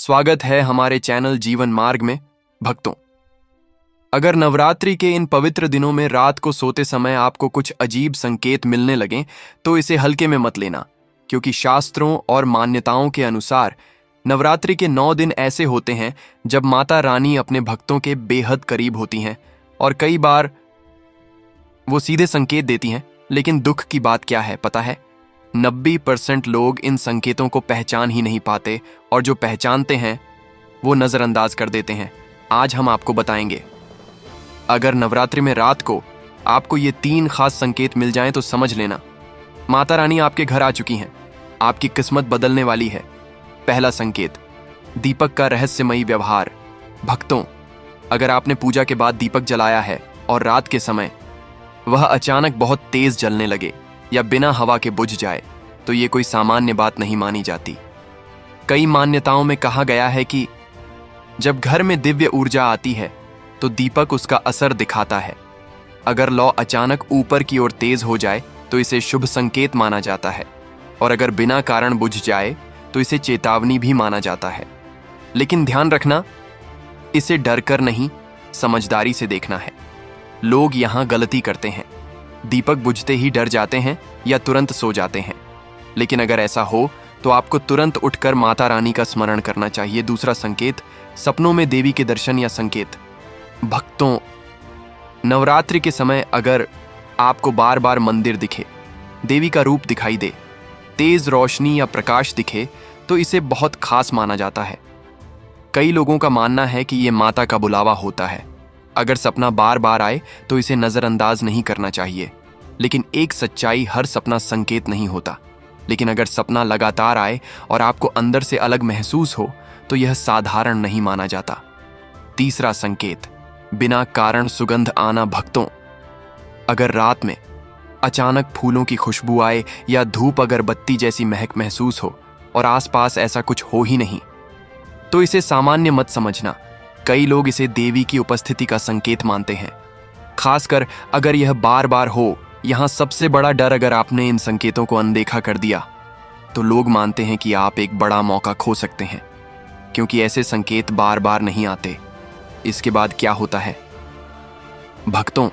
स्वागत है हमारे चैनल जीवन मार्ग में। भक्तों, अगर नवरात्रि के इन पवित्र दिनों में रात को सोते समय आपको कुछ अजीब संकेत मिलने लगें तो इसे हल्के में मत लेना, क्योंकि शास्त्रों और मान्यताओं के अनुसार नवरात्रि के 9 दिन ऐसे होते हैं जब माता रानी अपने भक्तों के बेहद करीब होती हैं और कई बार वो सीधे संकेत देती हैं। लेकिन दुख की बात क्या है पता है? 90% लोग इन संकेतों को पहचान ही नहीं पाते और जो पहचानते हैं वो नजरअंदाज कर देते हैं। आज हम आपको बताएंगे, अगर नवरात्रि में रात को आपको ये 3 खास संकेत मिल जाएं तो समझ लेना माता रानी आपके घर आ चुकी हैं, आपकी किस्मत बदलने वाली है। पहला संकेत, दीपक का रहस्यमयी व्यवहार। भक्तों, अगर आपने पूजा के बाद दीपक जलाया है और रात के समय वह अचानक बहुत तेज जलने लगे या बिना हवा के बुझ जाए तो ये कोई सामान्य बात नहीं मानी जाती। कई मान्यताओं में कहा गया है कि जब घर में दिव्य ऊर्जा आती है तो दीपक उसका असर दिखाता है। अगर लौ अचानक ऊपर की ओर तेज हो जाए तो इसे शुभ संकेत माना जाता है और अगर बिना कारण बुझ जाए तो इसे चेतावनी भी माना जाता है। लेकिन ध्यान रखना, इसे डरकर नहीं, समझदारी से देखना है। लोग यहां गलती करते हैं, दीपक बुझते ही डर जाते हैं या तुरंत सो जाते हैं। लेकिन अगर ऐसा हो तो आपको तुरंत उठकर माता रानी का स्मरण करना चाहिए। दूसरा संकेत, सपनों में देवी के दर्शन या संकेत। भक्तों, नवरात्रि के समय अगर आपको बार बार मंदिर दिखे, देवी का रूप दिखाई दे, तेज रोशनी या प्रकाश दिखे तो इसे बहुत खास माना जाता है। कई लोगों का मानना है कि यह माता का बुलावा होता है। अगर सपना बार बार आए तो इसे नजरअंदाज नहीं करना चाहिए। लेकिन एक सच्चाई, हर सपना संकेत नहीं होता। लेकिन अगर सपना लगातार आए और आपको अंदर से अलग महसूस हो तो यह साधारण नहीं माना जाता। तीसरा संकेत, बिना कारण सुगंध आना। भक्तों, अगर रात में अचानक फूलों की खुशबू आए या धूप अगरबत्ती जैसी महक महसूस हो और आसपास ऐसा कुछ हो ही नहीं तो इसे सामान्य मत समझना। कई लोग इसे देवी की उपस्थिति का संकेत मानते हैं, खासकर अगर यह बार बार हो। यहां सबसे बड़ा डर, अगर आपने इन संकेतों को अनदेखा कर दिया तो लोग मानते हैं कि आप एक बड़ा मौका खो सकते हैं, क्योंकि ऐसे संकेत बार बार नहीं आते। इसके बाद क्या होता है भक्तों,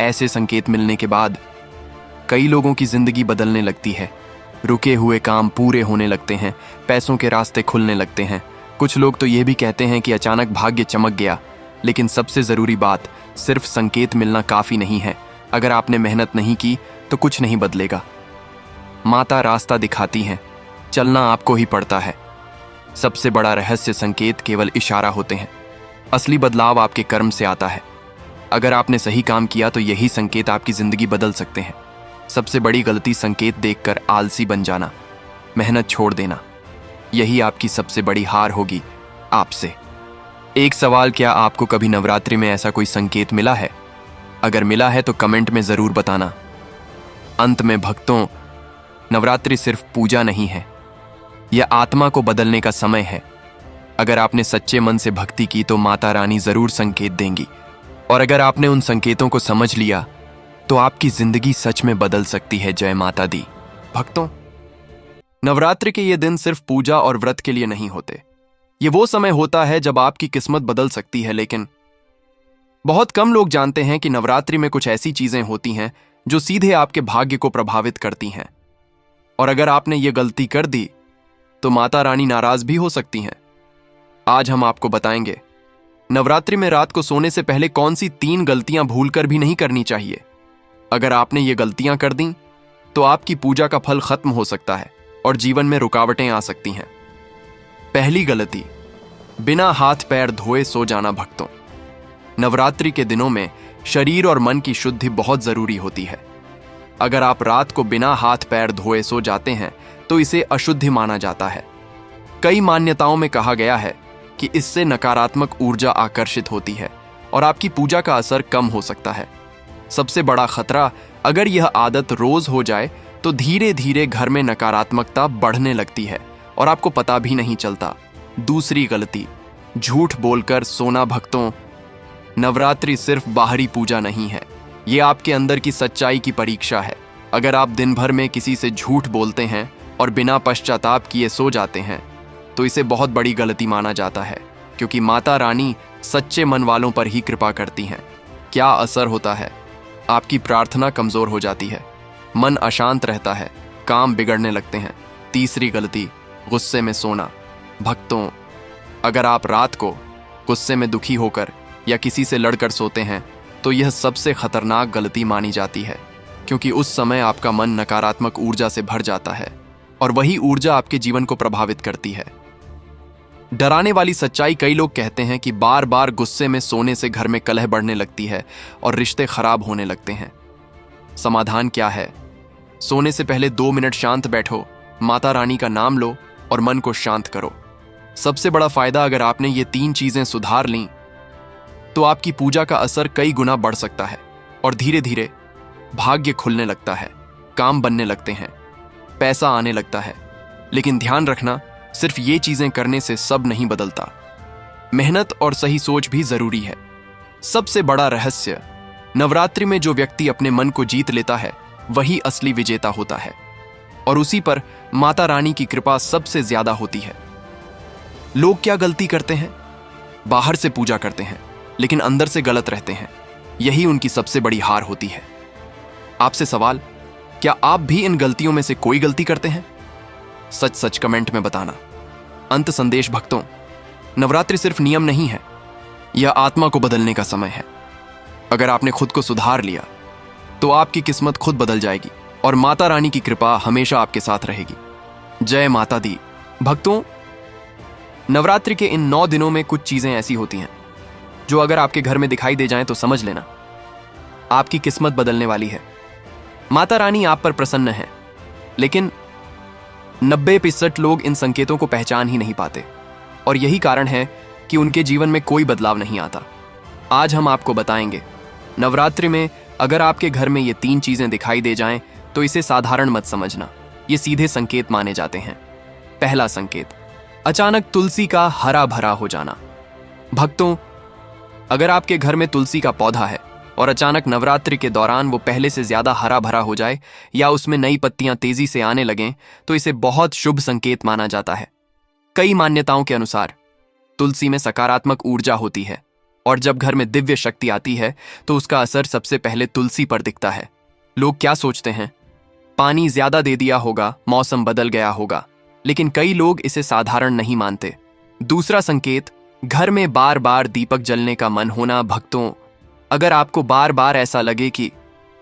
ऐसे संकेत मिलने के बाद कई लोगों की जिंदगी बदलने लगती है। रुके हुए काम पूरे होने लगते हैं, पैसों के रास्ते खुलने लगते हैं। कुछ लोग तो ये भी कहते हैं कि अचानक भाग्य चमक गया। लेकिन सबसे जरूरी बात, सिर्फ संकेत मिलना काफी नहीं है। अगर आपने मेहनत नहीं की तो कुछ नहीं बदलेगा। माता रास्ता दिखाती हैं, चलना आपको ही पड़ता है। सबसे बड़ा रहस्य, संकेत केवल इशारा होते हैं, असली बदलाव आपके कर्म से आता है। अगर आपने सही काम किया तो यही संकेत आपकी जिंदगी बदल सकते हैं। सबसे बड़ी गलती, संकेत देखकर आलसी बन जाना, मेहनत छोड़ देना। यही आपकी सबसे बड़ी हार होगी आपसे। एक सवाल, क्या आपको कभी नवरात्रि में ऐसा कोई संकेत मिला है? अगर मिला है तो कमेंट में जरूर बताना। अंत में भक्तों, नवरात्रि सिर्फ पूजा नहीं है, यह आत्मा को बदलने का समय है। अगर आपने सच्चे मन से भक्ति की तो माता रानी जरूर संकेत देंगी, और अगर आपने उन संकेतों को समझ लिया तो आपकी जिंदगी सच में बदल सकती है। जय माता दी। भक्तों, नवरात्रि के ये दिन सिर्फ पूजा और व्रत के लिए नहीं होते। ये वो समय होता है जब आपकी किस्मत बदल सकती है। लेकिन बहुत कम लोग जानते हैं कि नवरात्रि में कुछ ऐसी चीजें होती हैं जो सीधे आपके भाग्य को प्रभावित करती हैं। और अगर आपने ये गलती कर दी तो माता रानी नाराज भी हो सकती हैं। आज हम आपको बताएंगे, नवरात्रि में रात को सोने से पहले कौन सी 3 गलतियां भूलकर भी नहीं करनी चाहिए। अगर आपने ये गलतियां कर दी तो आपकी पूजा का फल खत्म हो सकता है और जीवन में रुकावटें आ सकती हैं। पहली गलती, बिना हाथ पैर धोए सो जाना। भक्तों, नवरात्रि के दिनों में शरीर और मन की शुद्धि बहुत जरूरी होती है। अगर आप रात को बिना हाथ पैर धोए सो जाते हैं तो इसे अशुद्धि माना जाता है। कई मान्यताओं में कहा गया है कि इससे नकारात्मक ऊर्जा आकर्षित होती है और आपकी पूजा का असर कम हो सकता है। सबसे बड़ा खतरा, अगर यह आदत रोज हो जाए तो धीरे धीरे घर में नकारात्मकता बढ़ने लगती है और आपको पता भी नहीं चलता। दूसरी गलती, झूठ बोलकर सोना। भक्तों, नवरात्रि सिर्फ बाहरी पूजा नहीं है, ये आपके अंदर की सच्चाई की परीक्षा है। अगर आप दिन भर में किसी से झूठ बोलते हैं और बिना पश्चाताप किए सो जाते हैं तो इसे बहुत बड़ी गलती माना जाता है, क्योंकि माता रानी सच्चे मन वालों पर ही कृपा करती हैं। क्या असर होता है? आपकी प्रार्थना कमजोर हो जाती है, मन अशांत रहता है, काम बिगड़ने लगते हैं। तीसरी गलती, गुस्से में सोना। भक्तों, अगर आप रात को गुस्से में दुखी होकर या किसी से लड़कर सोते हैं तो यह सबसे खतरनाक गलती मानी जाती है, क्योंकि उस समय आपका मन नकारात्मक ऊर्जा से भर जाता है और वही ऊर्जा आपके जीवन को प्रभावित करती है। डराने वाली सच्चाई, कई लोग कहते हैं कि बार बार गुस्से में सोने से घर में कलह बढ़ने लगती है और रिश्ते खराब होने लगते हैं। समाधान क्या है? सोने से पहले 2 मिनट शांत बैठो, माता रानी का नाम लो और मन को शांत करो। सबसे बड़ा फायदा, अगर आपने ये 3 चीजें सुधार लीं तो आपकी पूजा का असर कई गुना बढ़ सकता है और धीरे धीरे भाग्य खुलने लगता है, काम बनने लगते हैं, पैसा आने लगता है। लेकिन ध्यान रखना, सिर्फ ये चीजें करने से सब नहीं बदलता। मेहनत और सही सोच भी जरूरी है। सबसे बड़ा रहस्य, नवरात्रि में जो व्यक्ति अपने मन को जीत लेता है वही असली विजेता होता है, और उसी पर माता रानी की कृपा सबसे ज्यादा होती है। लोग क्या गलती करते हैं? बाहर से पूजा करते हैं लेकिन अंदर से गलत रहते हैं। यही उनकी सबसे बड़ी हार होती है। आपसे सवाल, क्या आप भी इन गलतियों में से कोई गलती करते हैं? सच सच कमेंट में बताना। अंत संदेश भक्तों, नवरात्रि सिर्फ नियम नहीं है, यह आत्मा को बदलने का समय है। अगर आपने खुद को सुधार लिया तो आपकी किस्मत खुद बदल जाएगी और माता रानी की कृपा हमेशा आपके साथ रहेगी। जय माता दी। भक्तों, नवरात्रि के इन 9 दिनों में कुछ चीजें ऐसी होती हैं जो अगर आपके घर में दिखाई दे जाएं तो समझ लेना, आपकी किस्मत बदलने वाली है। माता रानी आप पर प्रसन्न है, लेकिन 90% लोग इन संकेतों को पहचान ही नहीं पाते और यही कारण है कि उनके जीवन में कोई बदलाव नहीं आता। आज हम आपको बताएंगे, नवरात्रि में अगर आपके घर में ये 3 चीजें दिखाई दे जाएं तो इसे साधारण मत समझना, ये सीधे संकेत माने जाते हैं। पहला संकेत, अचानक तुलसी का हरा भरा हो जाना। भक्तों, अगर आपके घर में तुलसी का पौधा है और अचानक नवरात्रि के दौरान वो पहले से ज्यादा हरा भरा हो जाए या उसमें नई पत्तियां तेजी से आने लगें तो इसे बहुत शुभ संकेत माना जाता है। कई मान्यताओं के अनुसार तुलसी में सकारात्मक ऊर्जा होती है और जब घर में दिव्य शक्ति आती है तो उसका असर सबसे पहले तुलसी पर दिखता है। लोग क्या सोचते हैं? पानी ज्यादा दे दिया होगा, मौसम बदल गया होगा, लेकिन कई लोग इसे साधारण नहीं मानते। दूसरा संकेत, घर में बार बार दीपक जलने का मन होना। भक्तों, अगर आपको बार बार ऐसा लगे कि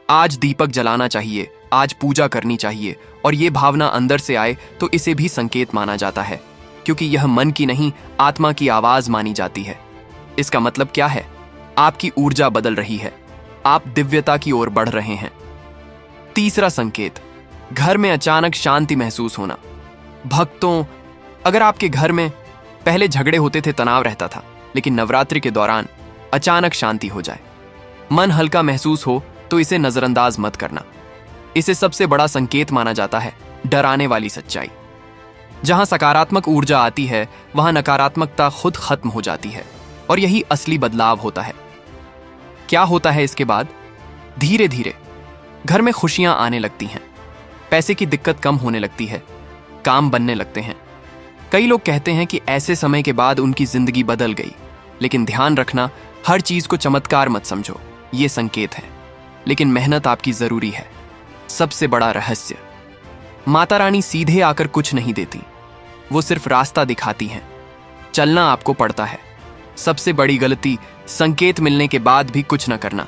आज दीपक जलाना चाहिए, आज पूजा करनी चाहिए, और ये भावना अंदर से आए तो इसे भी संकेत माना जाता है, क्योंकि यह मन की नहीं आत्मा की आवाज मानी जाती है। इसका मतलब क्या है? आपकी ऊर्जा बदल रही है, आप दिव्यता की ओर बढ़ रहे हैं। तीसरा संकेत, घर में अचानक शांति महसूस होना। भक्तों, अगर आपके घर में पहले झगड़े होते थे, तनाव रहता था, लेकिन नवरात्रि के दौरान अचानक शांति हो जाए, मन हल्का महसूस हो, तो इसे नजरअंदाज मत करना। इसे सबसे बड़ा संकेत माना जाता है। डराने वाली सच्चाई, जहां सकारात्मक ऊर्जा आती है वहां नकारात्मकता खुद खत्म हो जाती है और यही असली बदलाव होता है। क्या होता है इसके बाद? धीरे धीरे घर में खुशियां आने लगती हैं, पैसे की दिक्कत कम होने लगती है, काम बनने लगते हैं। कई लोग कहते हैं कि ऐसे समय के बाद उनकी जिंदगी बदल गई, लेकिन ध्यान रखना, हर चीज को चमत्कार मत समझो, ये संकेत है, लेकिन मेहनत आपकी जरूरी है। सबसे बड़ा रहस्य, माता रानी सीधे आकर कुछ नहीं देती, वो सिर्फ रास्ता दिखाती हैं, चलना आपको पड़ता है। सबसे बड़ी गलती, संकेत मिलने के बाद भी कुछ न करना,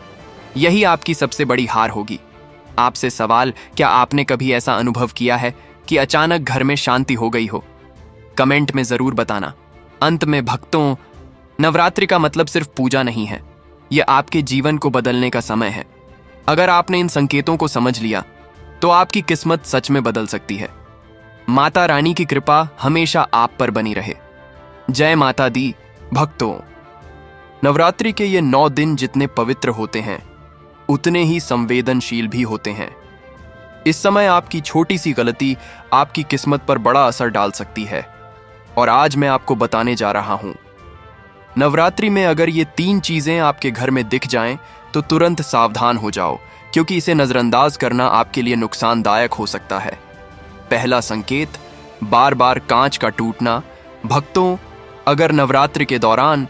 यही आपकी सबसे बड़ी हार होगी। आपसे सवाल, क्या आपने कभी ऐसा अनुभव किया है कि अचानक घर में शांति हो गई हो? कमेंट में जरूर बताना। अंत में भक्तों, नवरात्रि का मतलब सिर्फ पूजा नहीं है, यह आपके जीवन को बदलने का समय है। अगर आपने इन संकेतों को समझ लिया तो आपकी किस्मत सच में बदल सकती है। माता रानी की कृपा हमेशा आप पर बनी रहे। जय माता दी। भक्तों, नवरात्रि के ये 9 दिन जितने पवित्र होते हैं उतने ही संवेदनशील भी होते हैं। इस समय आपकी छोटी सी गलती आपकी किस्मत पर बड़ा असर डाल सकती है, और आज मैं आपको बताने जा रहा हूं। नवरात्रि में अगर ये 3 चीजें आपके घर में दिख जाएं तो तुरंत सावधान हो जाओ, क्योंकि इसे नजरअंदाज करना आपके लिए नुकसानदायक हो सकता है। पहला संकेत, बार बार कांच का टूटना भक्तों, अगर नवरात्रि के दौरान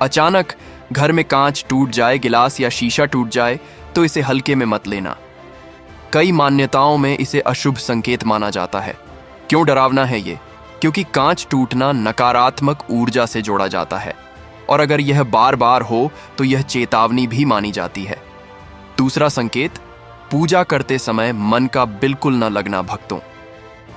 अचानक घर में कांच टूट जाए, गिलास या शीशा टूट जाए, तो इसे हल्के में मत लेना। कई मान्यताओं में इसे अशुभ संकेत माना जाता है। क्यों डरावना है ये? क्योंकि कांच टूटना नकारात्मक ऊर्जा से जोड़ा जाता है, और अगर यह बार बार हो तो यह चेतावनी भी मानी जाती है। दूसरा संकेत, पूजा करते समय मन का बिल्कुल न लगना। भक्तों,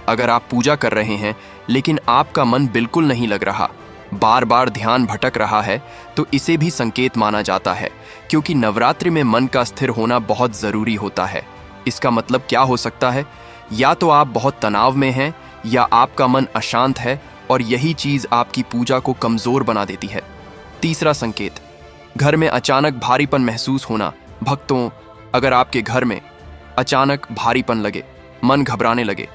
अगर आप पूजा कर रहे हैं लेकिन आपका मन बिल्कुल नहीं लग रहा, बार बार ध्यान भटक रहा है, तो इसे भी संकेत माना जाता है, क्योंकि नवरात्रि में मन का स्थिर होना बहुत जरूरी होता है। इसका मतलब क्या हो सकता है? या तो आप बहुत तनाव में हैं, या आपका मन अशांत है, और यही चीज आपकी पूजा को कमजोर बना देती है। तीसरा संकेत, घर में अचानक भारीपन महसूस होना। भक्तों, अगर आपके घर में अचानक भारीपन लगे, मन घबराने लगे,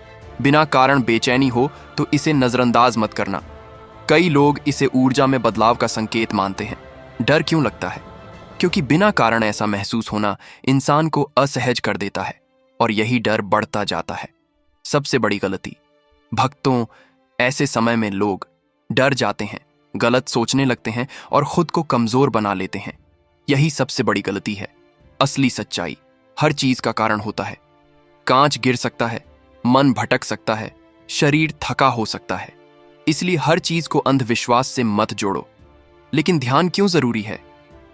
बिना कारण बेचैनी हो, तो इसे नजरअंदाज मत करना। कई लोग इसे ऊर्जा में बदलाव का संकेत मानते हैं। डर क्यों लगता है? क्योंकि बिना कारण ऐसा महसूस होना इंसान को असहज कर देता है, और यही डर बढ़ता जाता है। सबसे बड़ी गलती। भक्तों, ऐसे समय में लोग डर जाते हैं, गलत सोचने लगते हैं और खुद को कमजोर बना लेते हैं। यही सबसे बड़ी गलती है। असली सच्चाई, हर चीज का कारण होता है। कांच गिर सकता है, मन भटक सकता है, शरीर थका हो सकता है। इसलिए हर चीज को अंधविश्वास से मत जोड़ो। लेकिन ध्यान क्यों जरूरी है?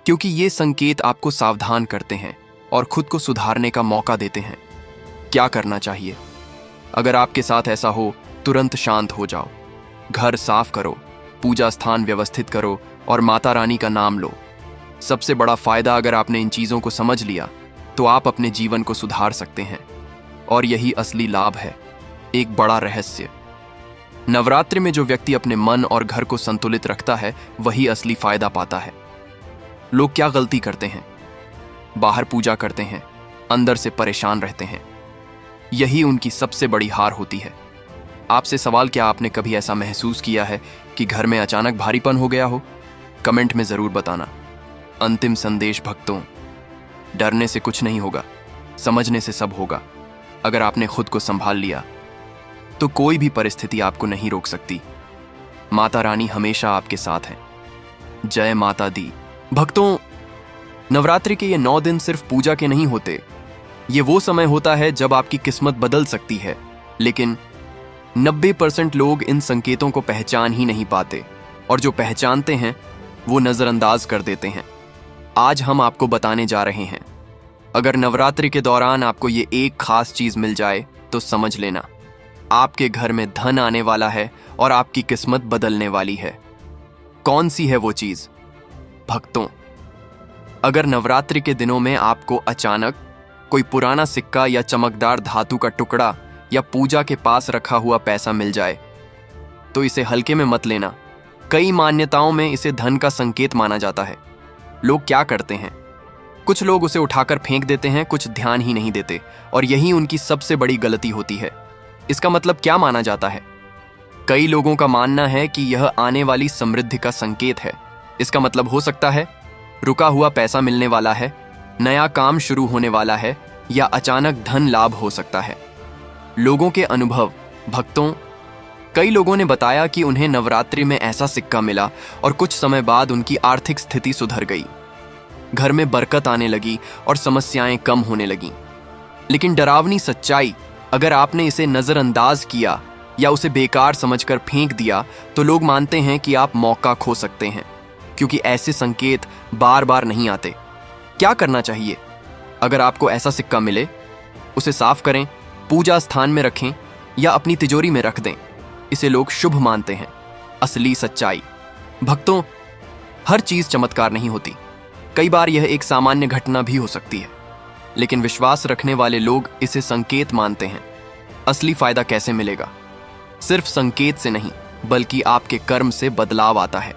क्योंकि ये संकेत आपको सावधान करते हैं और खुद को सुधारने का मौका देते हैं। क्या करना चाहिए? अगर आपके साथ ऐसा हो, तुरंत शांत हो जाओ, घर साफ करो, पूजा स्थान व्यवस्थित करो और माता रानी का नाम लो। सबसे बड़ा फायदा, अगर आपने इन चीजों को समझ लिया तो आप अपने जीवन को सुधार सकते हैं, और यही असली लाभ है। एक बड़ा रहस्य, नवरात्रि में जो व्यक्ति अपने मन और घर को संतुलित रखता है, वही असली फायदा पाता है। लोग क्या गलती करते हैं? बाहर पूजा करते हैं, अंदर से परेशान रहते हैं। यही उनकी सबसे बड़ी हार होती है। आपसे सवाल, क्या आपने कभी ऐसा महसूस किया है कि घर में अचानक भारीपन हो गया हो? कमेंट में जरूर बताना। अंतिम संदेश भक्तों, डरने से कुछ नहीं होगा, समझने से सब होगा। अगर आपने खुद को संभाल लिया तो कोई भी परिस्थिति आपको नहीं रोक सकती। माता रानी हमेशा आपके साथ हैं। जय माता दी। भक्तों, नवरात्रि के ये 9 दिन सिर्फ पूजा के नहीं होते। ये वो समय होता है जब आपकी किस्मत बदल सकती है। लेकिन 90% लोग इन संकेतों को पहचान ही नहीं पाते, और जो पहचानते हैं वो नजरअंदाज कर देते हैं। आज हम आपको बताने जा रहे हैं, अगर नवरात्रि के दौरान आपको ये एक खास चीज मिल जाए तो समझ लेना, आपके घर में धन आने वाला है और आपकी किस्मत बदलने वाली है। कौन सी है वो चीज? भक्तों, अगर नवरात्रि के दिनों में आपको अचानक कोई पुराना सिक्का या चमकदार धातु का टुकड़ा या पूजा के पास रखा हुआ पैसा मिल जाए, तो इसे हल्के में मत लेना। कई मान्यताओं में इसे धन का संकेत माना जाता है। लोग क्या करते हैं? कुछ लोग उसे उठाकर फेंक देते हैं, कुछ ध्यान ही नहीं देते, और यही उनकी सबसे बड़ी गलती होती है। इसका मतलब क्या माना जाता है? कई लोगों का मानना है कि यह आने वाली समृद्धि का संकेत है। इसका मतलब हो सकता है रुका हुआ पैसा मिलने वाला है, नया काम शुरू होने वाला है, या अचानक धन लाभ हो सकता है। लोगों के अनुभव। भक्तों, कई लोगों ने बताया कि उन्हें नवरात्रि में ऐसा सिक्का मिला और कुछ समय बाद उनकी आर्थिक स्थिति सुधर गई, घर में बरकत आने लगी और समस्याएं कम होने लगीं। लेकिन डरावनी सच्चाई, अगर आपने इसे नजरअंदाज किया या उसे बेकार समझकर फेंक दिया, तो लोग मानते हैं कि आप मौका खो सकते हैं, क्योंकि ऐसे संकेत बार बार नहीं आते। क्या करना चाहिए? अगर आपको ऐसा सिक्का मिले, उसे साफ करें, पूजा स्थान में रखें या अपनी तिजोरी में रख दें। इसे लोग शुभ मानते हैं। असली सच्चाई। भक्तों, हर चीज चमत्कार नहीं होती। कई बार यह एक सामान्य घटना भी हो सकती है, लेकिन विश्वास रखने वाले लोग इसे संकेत मानते हैं। असली फायदा कैसे मिलेगा? सिर्फ संकेत से नहीं, बल्कि आपके कर्म से बदलाव आता है।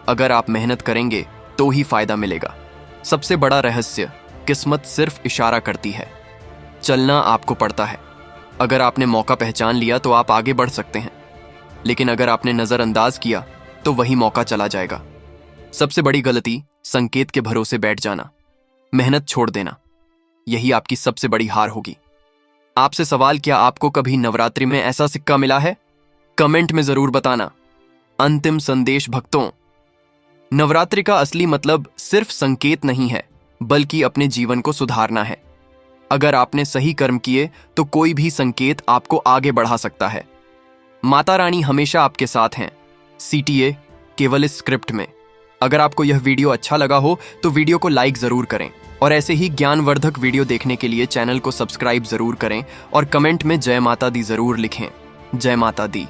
अगर आप मेहनत करेंगे तो ही फायदा मिलेगा। सबसे बड़ा रहस्य, किस्मत सिर्फ इशारा करती है, चलना आपको पड़ता है। अगर आपने मौका पहचान लिया तो आप आगे बढ़ सकते हैं, लेकिन अगर आपने नजरअंदाज किया तो वही मौका चला जाएगा। सबसे बड़ी गलती, संकेत के भरोसे बैठ जाना, मेहनत छोड़ देना। यही आपकी सबसे बड़ी हार होगी। आपसे सवाल, क्या आपको कभी नवरात्रि में ऐसा सिक्का मिला है? कमेंट में जरूर बताना। अंतिम संदेश भक्तों, नवरात्रि का असली मतलब सिर्फ संकेत नहीं है, बल्कि अपने जीवन को सुधारना है। अगर आपने सही कर्म किए तो कोई भी संकेत आपको आगे बढ़ा सकता है। माता रानी हमेशा आपके साथ हैं। CTA केवल इस स्क्रिप्ट में। अगर आपको यह वीडियो अच्छा लगा हो तो वीडियो को लाइक जरूर करें और ऐसे ही ज्ञानवर्धक वीडियो देखने के लिए चैनल को सब्सक्राइब जरूर करें और कमेंट में जय माता दी जरूर लिखें। जय माता दी।